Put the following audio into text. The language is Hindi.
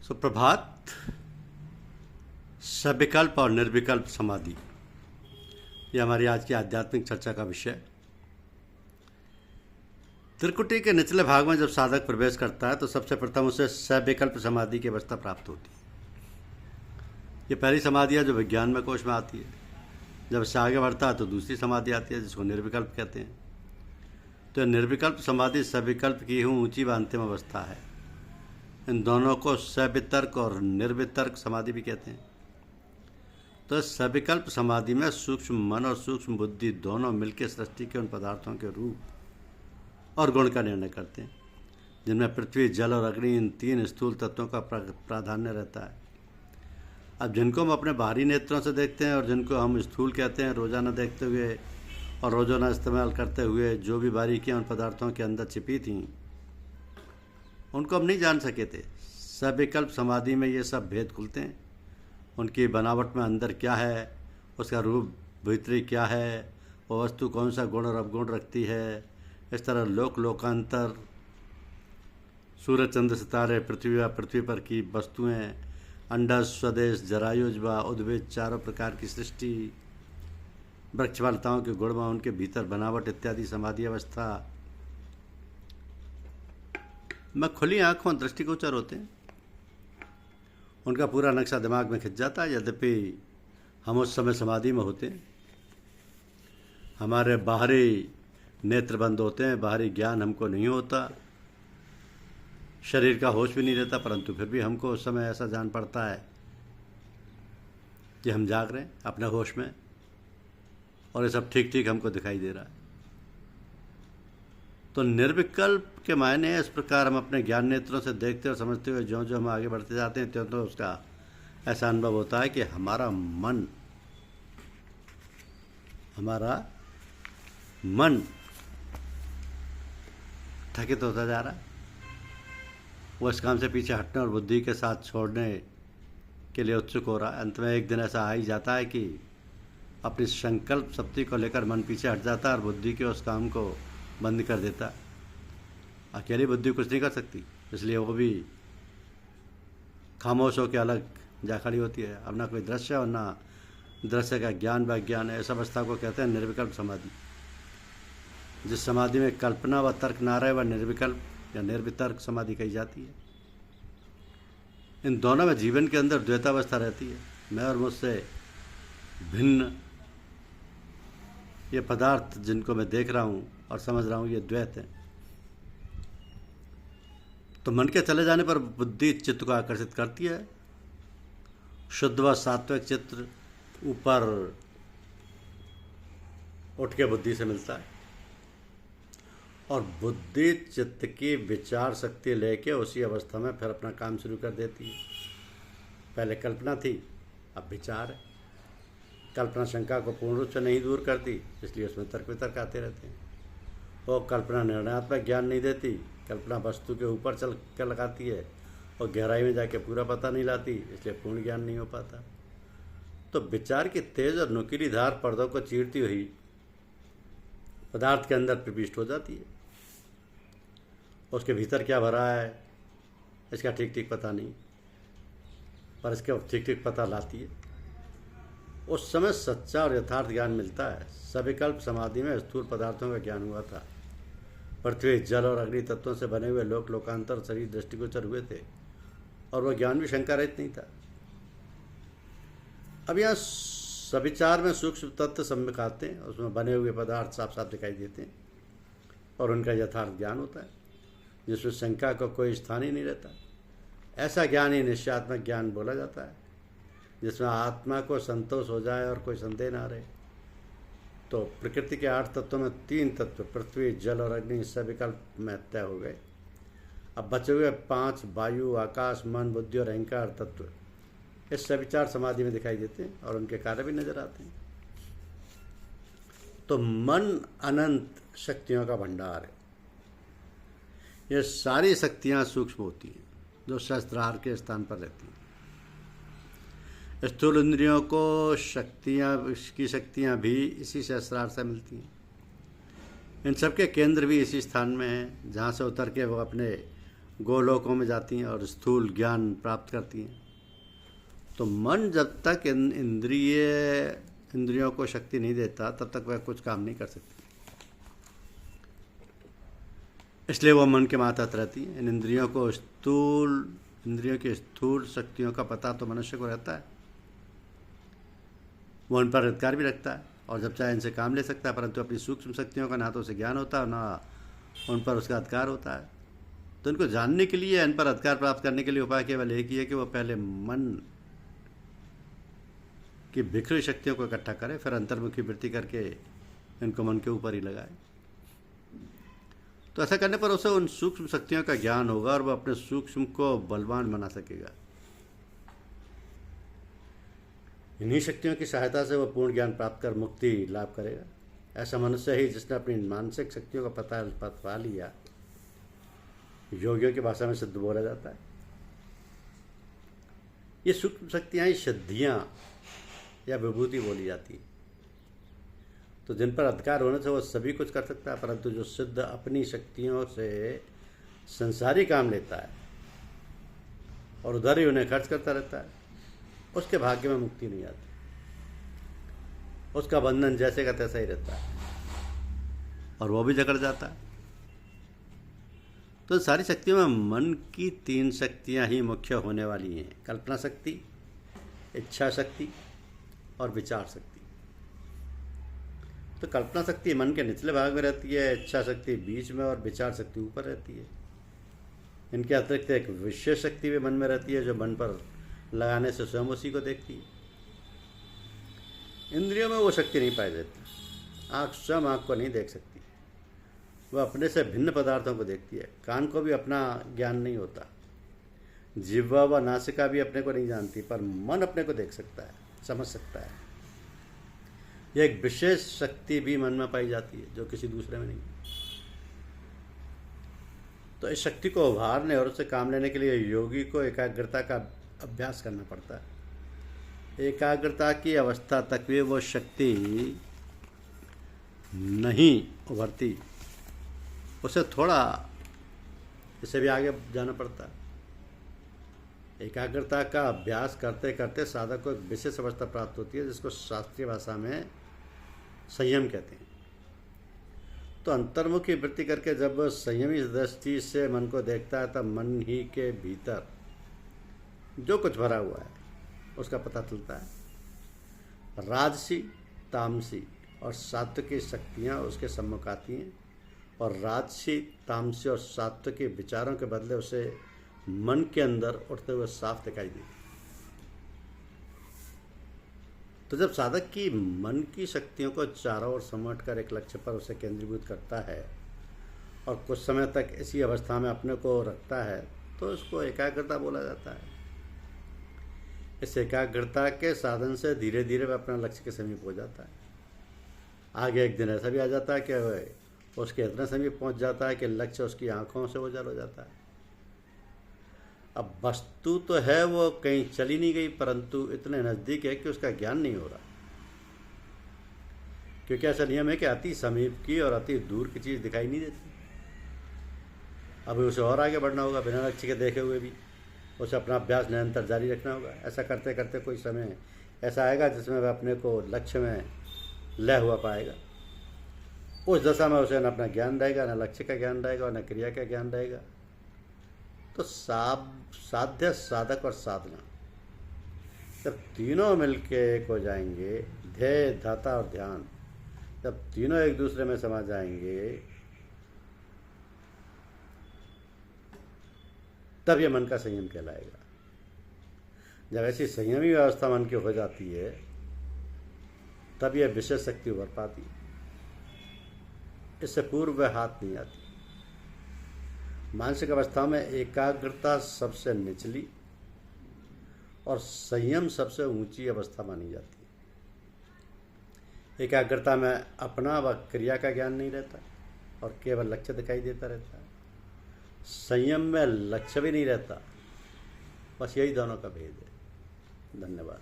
सुप्रभात। सविकल्प और निर्विकल्प समाधि, ये हमारी आज की आध्यात्मिक चर्चा का विषय। त्रिकुटी के निचले भाग में जब साधक प्रवेश करता है तो सबसे प्रथम उसे सविकल्प समाधि की अवस्था प्राप्त होती है। ये पहली समाधि है जो विज्ञान में कोश में आती है। जब इससे आगे बढ़ता है तो दूसरी समाधि आती है जिसको निर्विकल्प कहते हैं। तो निर्विकल्प समाधि सविकल्प की ही ऊंची व अंतिम अवस्था है। इन दोनों को सवितर्क और निर्वितर्क समाधि भी कहते हैं। तो सविकल्प समाधि में सूक्ष्म मन और सूक्ष्म बुद्धि दोनों मिलकर सृष्टि के उन पदार्थों के रूप और गुण का निर्णय करते हैं जिनमें पृथ्वी, जल और अग्नि, इन तीन स्थूल तत्वों का प्राधान्य रहता है। अब जिनको हम अपने बाहरी नेत्रों से देखते हैं और जिनको हम स्थूल कहते हैं, रोजाना देखते हुए और रोजाना इस्तेमाल करते हुए जो भी बारीकियां उन पदार्थों के अंदर छिपी थीं उनको हम नहीं जान सके थे। सविकल्प समाधि में ये सब भेद खुलते हैं। उनकी बनावट में अंदर क्या है, उसका रूप भीतरी क्या है, वो वस्तु कौन सा गुण और अवगुण रखती है। इस तरह लोकांतर, सूरज, चंद्र, सितारे, पृथ्वी व पृथ्वी पर की वस्तुएं, अंडज, स्वदेश, जरायुज व उद्भिद, चारों प्रकार की सृष्टि, वृक्षलताओं के गुण व उनके भीतर बनावट इत्यादि समाधि अवस्था में खुली आंखों दृष्टिगोचर होते हैं। उनका पूरा नक्शा दिमाग में खिंच जाता है। यद्यपि हम उस समय समाधि में होते हैं, हमारे बाहरी नेत्र बंद होते हैं, बाहरी ज्ञान हमको नहीं होता, शरीर का होश भी नहीं रहता, परंतु फिर भी हमको उस समय ऐसा जान पड़ता है कि हम जाग रहे हैं अपने होश में और ये सब ठीक ठीक हमको दिखाई दे रहा है। तो निर्विकल्प के मायने इस प्रकार हम अपने ज्ञान नेत्रों से देखते और समझते हुए जो जो हम आगे बढ़ते जाते हैं त्यों तो उसका ऐसा अनुभव होता है कि हमारा मन थकित होता जा रहा है। वो इस काम से पीछे हटने और बुद्धि के साथ छोड़ने के लिए उत्सुक हो रहा है। अंत में एक दिन ऐसा आ ही जाता है कि अपनी संकल्प शक्ति को लेकर मन पीछे हट जाता है और बुद्धि के उस काम को बंद कर देता है। अकेली बुद्धि कुछ नहीं कर सकती, इसलिए वो भी खामोश होकर अलग जा खड़ी होती है। अब ना कोई दृश्य और ना दृश्य का ज्ञान व ज्ञान है। इस अवस्था को कहते हैं निर्विकल्प समाधि। जिस समाधि में कल्पना व तर्क ना रहे वह निर्विकल्प या निर्वितर्क समाधि कही जाती है। इन दोनों में जीवन के अंदर द्वैतावस्था रहती है। मैं और मुझसे भिन्न ये पदार्थ जिनको मैं देख रहा हूँ और समझ रहा हूँ, ये द्वैत है। तो मन के चले जाने पर बुद्धि चित्त को आकर्षित करती है। शुद्ध व सात्विक चित्र ऊपर उठ के बुद्धि से मिलता है और बुद्धि चित्त की विचार शक्ति लेके उसी अवस्था में फिर अपना काम शुरू कर देती है। पहले कल्पना थी, अब विचार है। कल्पना शंका को पूर्ण रूप से नहीं दूर करती, इसलिए उसमें तर्क वितर्क आते रहते हैं। वो कल्पना निर्णयात्मक ज्ञान नहीं देती, कल्पना वस्तु के ऊपर चल कर लगाती है और गहराई में जाके पूरा पता नहीं लाती, इसलिए पूर्ण ज्ञान नहीं हो पाता। तो विचार की तेज और नुकीली धार पर्दों को चीरती हुई पदार्थ के अंदर प्रविष्ट हो जाती है। उसके भीतर क्या भरा है इसका ठीक ठीक पता नहीं, पर इसके ठीक ठीक पता लाती है। उस समय सच्चा और यथार्थ ज्ञान मिलता है। सविकल्प समाधि में स्थूल पदार्थों का ज्ञान हुआ था। पृथ्वी, जल और अग्नि तत्वों से बने हुए लोकांतर शरीर दृष्टिगोचर हुए थे और वह ज्ञान भी शंका रहित नहीं था। अब यहाँ सविचार में सूक्ष्म तत्व सम्यक आते हैं, उसमें बने हुए पदार्थ साफ साफ दिखाई देते हैं और उनका यथार्थ ज्ञान होता है जिसमें शंका का कोई स्थान ही नहीं रहता। ऐसा ज्ञान ही निश्चयात्मक ज्ञान बोला जाता है जिसमें आत्मा को संतोष हो जाए और कोई संदेह ना रहे। तो प्रकृति के 8 तत्वों में 3 तत्व पृथ्वी, जल और अग्नि सविकल्प में तय हो गए। अब बचे हुए 5 वायु, आकाश, मन, बुद्धि और अहंकार तत्व इस सविचार समाधि में दिखाई देते हैं और उनके कार्य भी नजर आते हैं। तो मन अनंत शक्तियों का भंडार है। ये सारी शक्तियां सूक्ष्म होती हैं जो सहस्त्रार के स्थान पर रहती हैं। स्थूल इंद्रियों को शक्तियां भी इसी सहस्त्रार से मिलती हैं। इन सब के केंद्र भी इसी स्थान में हैं जहाँ से उतर के वो अपने गोलोकों में जाती हैं और स्थूल ज्ञान प्राप्त करती हैं। तो मन जब तक इंद्रियों को शक्ति नहीं देता तब तक वह कुछ काम नहीं कर सकती, इसलिए वो मन के मातहत रहती हैं। इन इंद्रियों की स्थूल शक्तियों का पता तो मनुष्य को रहता है, वो उन पर अधिकार भी रखता है और जब चाहे इनसे काम ले सकता है, परंतु अपनी सूक्ष्म शक्तियों का ना तो उसे ज्ञान होता है ना उन पर उसका अधिकार होता है। तो इनको जानने के लिए, इन पर अधिकार प्राप्त करने के लिए उपाय केवल एक ही है कि वो पहले मन की बिखरी शक्तियों को इकट्ठा करे, फिर अंतर्मुखी वृत्ति करके इनको मन के ऊपर ही लगाए। तो ऐसा करने पर उसे उन सूक्ष्म शक्तियों का ज्ञान होगा और वह अपने सूक्ष्म को बलवान बना सकेगा। इन्हीं शक्तियों की सहायता से वह पूर्ण ज्ञान प्राप्त कर मुक्ति लाभ करेगा। ऐसा मनुष्य ही जिसने अपनी मानसिक शक्तियों का पता पा लिया, योगियों की भाषा में सिद्ध बोला जाता है। ये सूक्ष्म शक्तियाँ ही सिद्धियाँ या विभूति बोली जाती है। तो जिन पर अधिकार होने से वो सभी कुछ कर सकता है, परंतु जो सिद्ध अपनी शक्तियों से संसारी काम लेता है और उधर ही उन्हें खर्च करता रहता है, उसके भाग्य में मुक्ति नहीं आती, उसका बंधन जैसे का तैसा ही रहता है और वो भी जकड़ जाता है। तो सारी शक्तियों में मन की 3 शक्तियां ही मुख्य होने वाली हैं: कल्पना शक्ति, इच्छा शक्ति और विचार शक्ति। तो कल्पना शक्ति मन के निचले भाग में रहती है, इच्छा शक्ति बीच में और विचार शक्ति ऊपर रहती है। इनके अतिरिक्त एक विशेष शक्ति भी मन में रहती है जो मन पर लगाने से स्वयं उसी को देखती है। इंद्रियों में वो शक्ति नहीं पाई जाती। आँख स्वयं आँख को नहीं देख सकती, वह अपने से भिन्न पदार्थों को देखती है। कान को भी अपना ज्ञान नहीं होता, जिह्वा व नासिका भी अपने को नहीं जानती, पर मन अपने को देख सकता है, समझ सकता है। यह एक विशेष शक्ति भी मन में पाई जाती है जो किसी दूसरे में नहीं। तो इस शक्ति को उभारने और उससे काम लेने के लिए योगी को एकाग्रता का अभ्यास करना पड़ता है। एकाग्रता की अवस्था तक भी वो शक्ति नहीं उभरती, उसे थोड़ा इससे भी आगे जाना पड़ता है। एकाग्रता का अभ्यास करते करते साधक को एक विशेष अवस्था प्राप्त होती है जिसको शास्त्रीय भाषा में संयम कहते हैं। तो अंतर्मुखी वृत्ति करके जब संयमी दृष्टि से मन को देखता है तब मन ही के भीतर जो कुछ भरा हुआ है उसका पता चलता है। राजसी, तामसी और सात्विकी शक्तियाँ उसके सम्मुख आती हैं और राजसी, तामसी और सात्विकी विचारों के बदले उसे मन के अंदर उठते हुए साफ दिखाई देती। तो जब साधक की मन की शक्तियों को चारों ओर समेट कर एक लक्ष्य पर उसे केंद्रीभूत करता है और कुछ समय तक इसी अवस्था में अपने को रखता है तो उसको एकाग्रता बोला जाता है। इस एकाग्रता के साधन से धीरे धीरे वह अपना लक्ष्य के समीप हो जाता है। आगे एक दिन ऐसा भी आ जाता है कि वह उसके इतने समीप पहुंच जाता है कि लक्ष्य उसकी आंखों से ओझल हो जाता है। अब वस्तु तो है वो कहीं चली नहीं गई, परंतु इतने नज़दीक है कि उसका ज्ञान नहीं हो रहा, क्योंकि ऐसा नियम है कि अति समीप की और अति दूर की चीज़ दिखाई नहीं देती। अभी उसे और आगे बढ़ना होगा, बिना लक्ष्य के देखे हुए भी उसे अपना अभ्यास निरंतर जारी रखना होगा। ऐसा करते करते कोई समय ऐसा आएगा जिसमें वह अपने को लक्ष्य में लय हुआ पाएगा। उस दशा में उसे न अपना ज्ञान रहेगा, न लक्ष्य का ज्ञान रहेगा और न क्रिया का ज्ञान रहेगा। तो साध्य, साधक और साधना जब तीनों मिलके एक हो जाएंगे, ध्येय, धाता और ध्यान जब तीनों एक दूसरे में समा जाएंगे, तब यह मन का संयम कहलाएगा। जब ऐसी संयमी व्यवस्था मन की हो जाती है तब यह विशेष शक्ति उभर पाती है। इससे पूर्व वह हाथ नहीं आती। मानसिक अवस्था में एकाग्रता सबसे निचली और संयम सबसे ऊंची अवस्था मानी जाती है। एकाग्रता में अपना व क्रिया का ज्ञान नहीं रहता और केवल लक्ष्य दिखाई देता रहता है। संयम में लक्ष्य भी नहीं रहता। बस यही दोनों का भेद है। धन्यवाद।